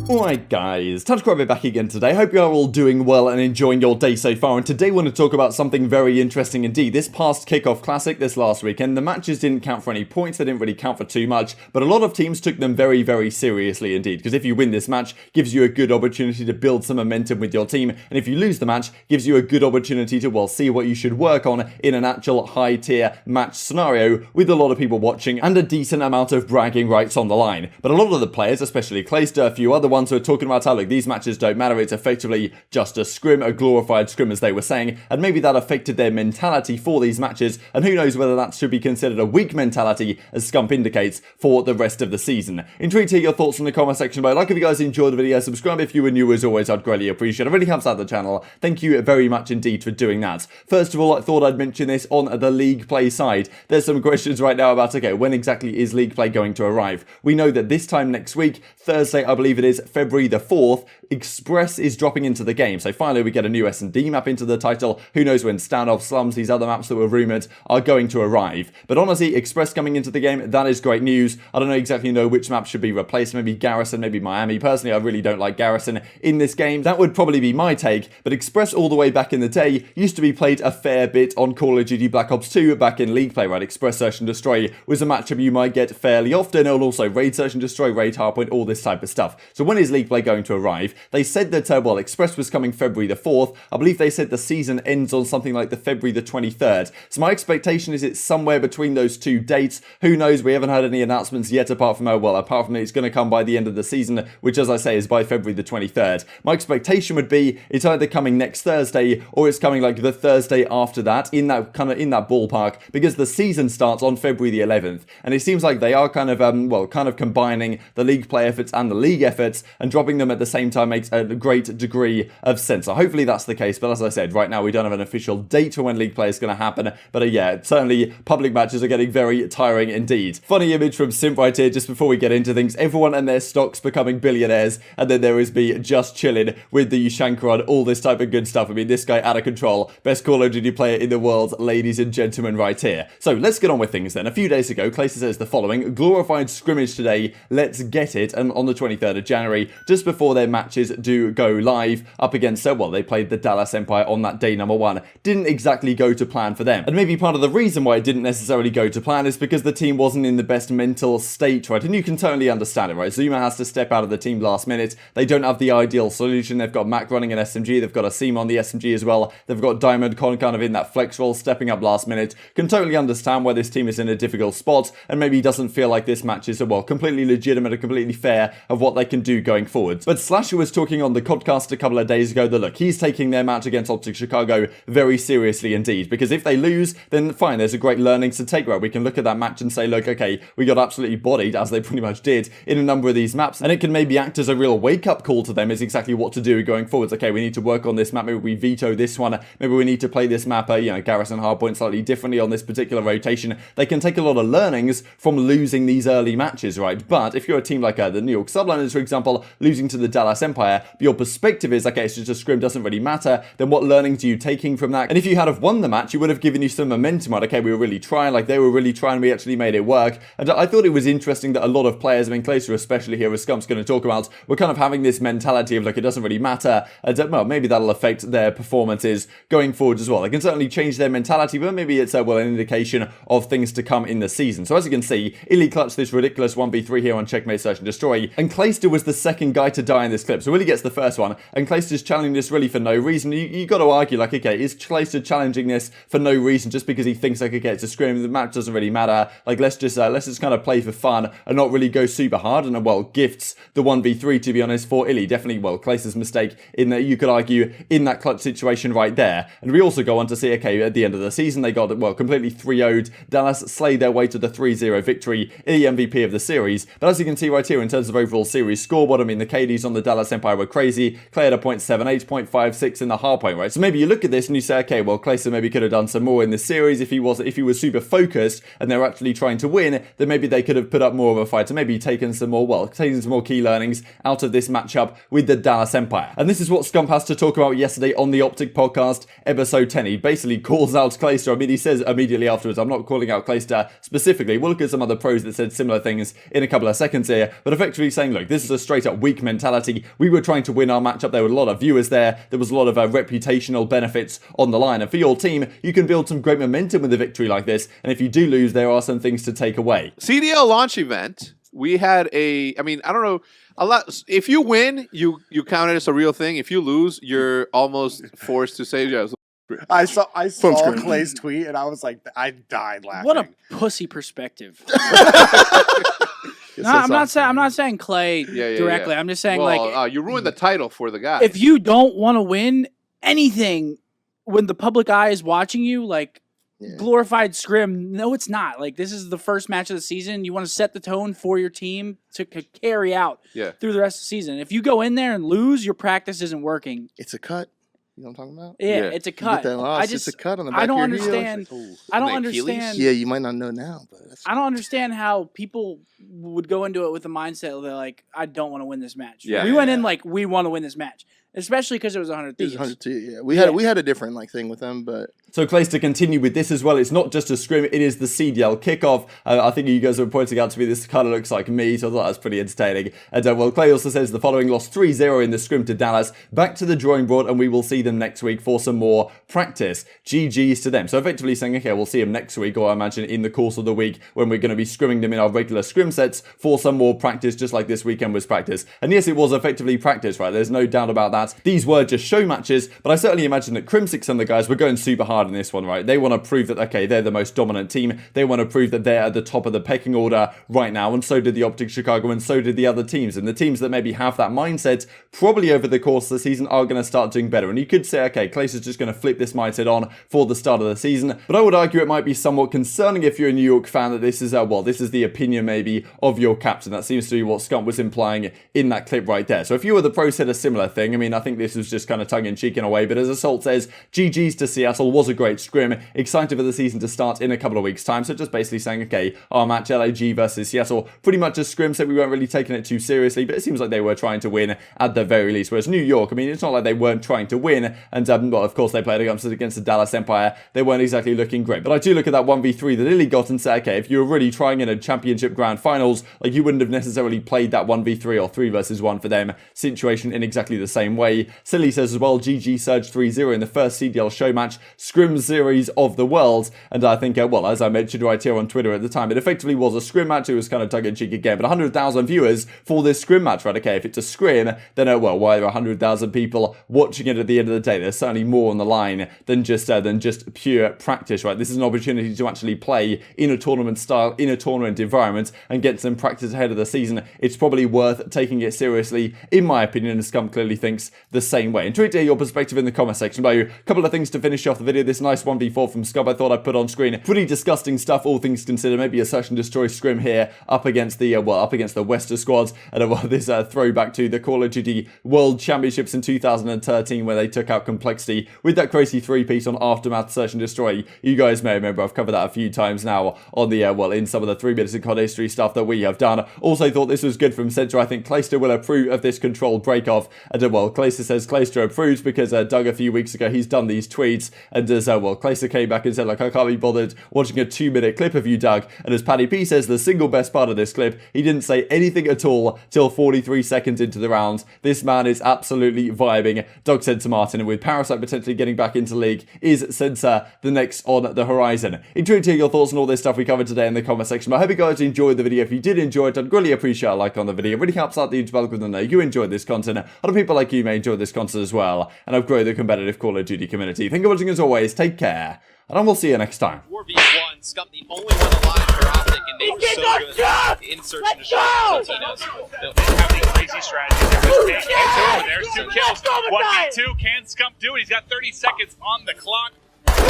Alright guys, TacticalRab back again today. Hope you are all doing well and enjoying your day so far, and today I want to talk about something very interesting indeed. This past kickoff classic this last weekend, the matches didn't count for any points, they didn't really count for too much, but a lot of teams took them very, very seriously indeed, because if you win this match, gives you a good opportunity to build some momentum with your team, and if you lose the match, gives you a good opportunity to, well, see what you should work on in an actual high tier match scenario with a lot of people watching and a decent amount of bragging rights on the line. But a lot of the players, especially Clayster, a few other ones who are talking about how, look, these matches don't matter, it's effectively just a scrim, a glorified scrim as they were saying, and maybe that affected their mentality for these matches, and who knows whether that should be considered a weak mentality, as Scump indicates, for the rest of the season. Intrigued to hear your thoughts in the comment section below. Like if you guys enjoyed the video, subscribe if you were new as always, I'd greatly appreciate it. It really helps out the channel. Thank you very much indeed for doing that. First of all, I thought I'd mention this on the league play side. There's some questions right now about, okay, when exactly is league play going to arrive? We know that this time next week, Thursday, I believe it is, February the 4th, Express is dropping into the game. So finally we get a new S&D map into the title. Who knows when Standoff, SLAMS, these other maps that were rumoured are going to arrive. But honestly, Express coming into the game, that is great news. I don't exactly know which map should be replaced. Maybe Garrison, maybe Miami. Personally, I really don't like Garrison in this game. That would probably be my take. But Express all the way back in the day used to be played a fair bit on Call of Duty Black Ops 2 back in League play, right? Express Search and Destroy was a matchup you might get fairly often, and also Raid Search and Destroy, Raid Hardpoint, all this type of stuff. So when is League play going to arrive? They said that, well, Express was coming February the 4th. I believe they said the season ends on something like the February the 23rd. So my expectation is it's somewhere between those two dates. Who knows? We haven't had any announcements yet apart from, apart from it's going to come by the end of the season, which, as I say, is by February the 23rd. My expectation would be it's either coming next Thursday or it's coming like the Thursday after that, in that ballpark, because the season starts on February the 11th. And it seems like they are kind of combining the league play efforts and the league efforts, and dropping them at the same time makes a great degree of sense. So hopefully that's the case, but as I said, right now we don't have an official date for when league play is going to happen, but yeah, certainly public matches are getting very tiring indeed. Funny image from Simp right here just before we get into things. Everyone and their stocks becoming billionaires, and then there is me just chilling with the Shankaran, all this type of good stuff. I mean, this guy out of control, best Call of Duty player in the world, ladies and gentlemen, right here. So let's get on with things then. A few days ago, Clayster says the following: glorified scrimmage today, let's get it, and on the 23rd of January, just before their matches do go live up against, well, they played the Dallas Empire on that day number 1. Didn't exactly go to plan for them. And maybe part of the reason why it didn't necessarily go to plan is because the team wasn't in the best mental state, right? And you can totally understand it, right? Zuma has to step out of the team last minute. They don't have the ideal solution. They've got Mac running an SMG. They've got a Seam on the SMG as well. They've got Diamond Con kind of in that flex role, stepping up last minute. Can totally understand why this team is in a difficult spot, and maybe doesn't feel like this match is, well, completely legitimate and completely fair of what they can do going forward. But Slasher was talking on the podcast a couple of days ago that, look, he's taking their match against OpTic Chicago very seriously indeed, because if they lose, then fine, there's a great learnings to take, right? We can look at that match and say, look, okay, we got absolutely bodied, as they pretty much did in a number of these maps, and it can maybe act as a real wake-up call to them, is exactly what to do going forwards. Okay, we need to work on this map, maybe we veto this one, maybe we need to play this map, Garrison Hardpoint slightly differently on this particular rotation. They can take a lot of learnings from losing these early matches, right? But if you're a team like the New York Subliners, for example, losing to the Dallas Empire, your perspective is, okay, it's just a scrim, doesn't really matter, then what learnings are you taking from that? And if you had have won the match, it would have given you some momentum, right? Okay, we were really trying, like they were really trying, we actually made it work. And I thought it was interesting that a lot of players, I mean, Clayster especially here, as Scump's going to talk about, were kind of having this mentality of, like, it doesn't really matter, and well, maybe that'll affect their performances going forward as well. They can certainly change their mentality, but maybe it's, well, an indication of things to come in the season. So as you can see, ILLey clutched this ridiculous 1v3 here on Checkmate Search and Destroy, and Clayster was the second guy to die in this clip, so ILLey gets the first one, and Clayster's challenging this really for no reason. You got to argue, like, okay, is Clayster challenging this for no reason just because he thinks, like, okay, it's a scrim, the match doesn't really matter, like, let's just kind of play for fun and not really go super hard, and well, gifts the 1v3, to be honest, for ILLey. Definitely, well, Clayster's mistake in that, you could argue, in that clutch situation right there. And we also go on to see, okay, at the end of the season, they got, well, completely 3-0'd. Dallas slayed their way to the 3-0 victory, ILLey MVP of the series. But as you can see right here, in terms of overall series scoreboard, I mean, the KDs on the Dallas Empire were crazy. Clay had a 0.78, 0.56 in the hardpoint, right? So maybe you look at this and you say, okay, well, Clayster maybe could have done some more in this series if he was super focused and they're actually trying to win, then maybe they could have put up more of a fight and maybe taken some more key learnings out of this matchup with the Dallas Empire. And this is what Scump has to talk about yesterday on the OpTic podcast, episode 10. He basically calls out Clayster. I mean, he says immediately afterwards, I'm not calling out Clayster specifically. We'll look at some other pros that said similar things in a couple of seconds here, but effectively saying, look, this is a straight straight up weak mentality. We were trying to win our matchup. There were a lot of viewers there. There was a lot of reputational benefits on the line. And for your team, you can build some great momentum with a victory like this. And if you do lose, there are some things to take away. CDL launch event. We had I don't know, a lot. If you win, you count it as a real thing. If you lose, you're almost forced to say yes. I saw Clay's tweet and I was like, I died laughing. What a pussy perspective. No, I'm not saying Clay directly. I'm just saying you ruined the title for the guy. If you don't want to win anything when the public eye is watching you, like glorified scrim, no, it's not. Like, this is the first match of the season. You want to set the tone for your team to carry out through the rest of the season. If you go in there and lose, your practice isn't working. It's a cut. You know what I'm talking about? Yeah, it's a cut. It's a cut on the back I don't of your understand. heel. I don't understand. Yeah, you might not know now, but I don't understand how people would go into it with the mindset they're like, I don't want to win this match. We went in like, we want to win this match, especially because it was 100 Thieves. It was 100 Thieves. Yeah, we had a different thing with them, but. So Clayster continue with this as well. It's not just a scrim, it is the CDL kickoff. I think you guys were pointing out to me this kind of looks like me, so I thought that was pretty entertaining. And well, Clay also says the following: lost 3-0 in the scrim to Dallas. Back to the drawing board, and we will see them next week for some more practice. GG's to them. So effectively saying, okay, we'll see them next week, or I imagine in the course of the week when we're going to be scrimming them in our regular scrim sets for some more practice, just like this weekend was practice. And yes, it was effectively practice, right? There's no doubt about that. These were just show matches, but I certainly imagine that Crimsix and the guys were going super hard in this one, right? They want to prove that, okay, they're the most dominant team. They want to prove that they're at the top of the pecking order right now, and so did the OpTic Chicago, and so did the other teams. And the teams that maybe have that mindset, probably over the course of the season, are going to start doing better. And you could say, okay, Clayster's just going to flip this mindset on for the start of the season. But I would argue it might be somewhat concerning if you're a New York fan that this is, this is the opinion maybe of your captain. That seems to be what Scump was implying in that clip right there. So if you were the pro, said a similar thing. I mean, I think this was just kind of tongue-in-cheek in a way, but as Assault says, GG's to Seattle, was a great scrim. Excited for the season to start in a couple of weeks' time. So just basically saying, okay, our match LAG versus Seattle, pretty much a scrim, so we weren't really taking it too seriously, but it seems like they were trying to win at the very least. Whereas New York, I mean, it's not like they weren't trying to win, and well, of course they played against the Dallas Empire. They weren't exactly looking great. But I do look at that 1v3 that ILLey got and say, okay, if you were really trying in a championship grand finals, like, you wouldn't have necessarily played that 1v3 or 3 versus 1 for them situation in exactly the same way. Silly says as well, GG surged 3-0 in the first CDL show match, scrim series of the world. And I think, well, as I mentioned right here on Twitter at the time, it effectively was a scrim match. It was kind of tongue-in-cheek again, but 100,000 viewers for this scrim match, right? Okay, if it's a scrim, then, well, why are there 100,000 people watching it at the end of the day? There's certainly more on the line than just pure practice, right? This is an opportunity to actually play in a tournament style, in a tournament environment, and get some practice ahead of the season. It's probably worth taking it seriously, in my opinion, and Scump clearly thinks the same way. And tweet to hear your perspective in the comment section below. A couple of things to finish off the video. This nice 1v4 from Scump I thought I'd put on screen. Pretty disgusting stuff, all things considered. Maybe a search and destroy scrim here up against the Wester squads, and this throwback to the Call of Duty World Championships in 2013, where they took out Complexity with that crazy 3-piece on Aftermath Search and Destroy. You guys may remember I've covered that a few times now on the in some of the 3 minutes of COD history stuff that we have done. Also thought this was good from Center. I think Clayster will approve of this controlled break-off, and Clayster says Clayster approves because Doug a few weeks ago, he's done these tweets, and Clayster came back and said, like, I can't be bothered watching a 2-minute clip of you, Doug. And as Paddy P says, the single best part of this clip, he didn't say anything at all till 43 seconds into the round. This man is absolutely vibing. Doug said to Martin, and with Parasite potentially getting back into League, is Center the next on the horizon? Intrigued to hear your thoughts on all this stuff we covered today in the comment section. But I hope you guys enjoyed the video. If you did enjoy it, I'd really appreciate a like on the video. It really helps out the YouTube algorithm to know you enjoyed this content. Other people like you may enjoy this content as well, and help grow the competitive Call of Duty community. Thank you for watching as always. Take care, and I will see you next time. 4v1, Scump the only one alive for OpTic, and they were so good in search and destroy Latinos. They have these crazy strategies. There's 2 kills. 1v2. Can Scump do it? He's got 30 seconds on the clock. Let's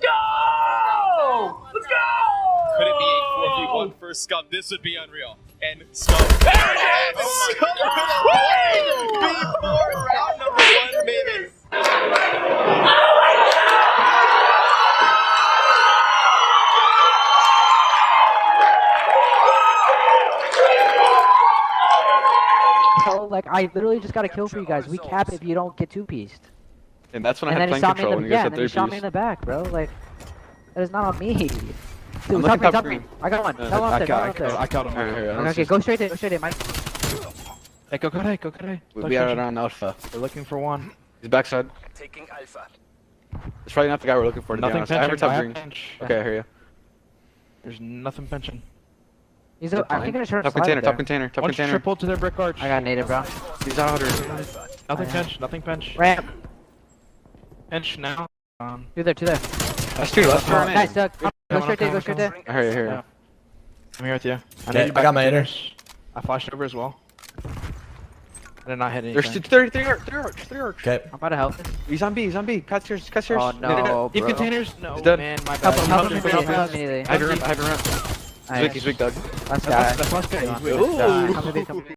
go! Let's go! Could it be a 4v1 for Scump? This would be unreal. And Scump. There it is! Scump before round number 1 minute. So, like, I literally just got a kill for you guys. We cap it if you don't get 2-pieced. And that's when I And had then he plane shot me control in when the, you guys yeah, had and then he shot me 3-piece. in the back, bro. Like, that is not on me. Dude, looking top top green. green. I got one. Got one up there. I killed him. Okay, go straight in, Mike. Hey, go ahead. We are on Alpha. We're looking for one. He's backside. Taking Alpha. It's probably not the guy we're looking for, to be Nothing honest. I heard pinching. top green. Okay, I hear you. There's nothing pinching. He's I think gonna short Top slide container, there. top container, top One's container. triple to their brick arch. I got native, bro. He's outer. Nothing pinch, nothing pinch. Ramp. Pinch now. Two there. That's two, let's turn in. Nice, Doug. Go Coming, straight there. I hear you. I'm here with you. Okay, I got my inner. I flashed over as well. I did not hit There's anything. three arch. Okay. I'm about to help. He's on B. Cut yours. Oh no, Deep bro. containers? No, He's dead. man, my Help bad. him immediately. I have your ramp. He's big, Doug. Let's go. That's last guy. Come to B.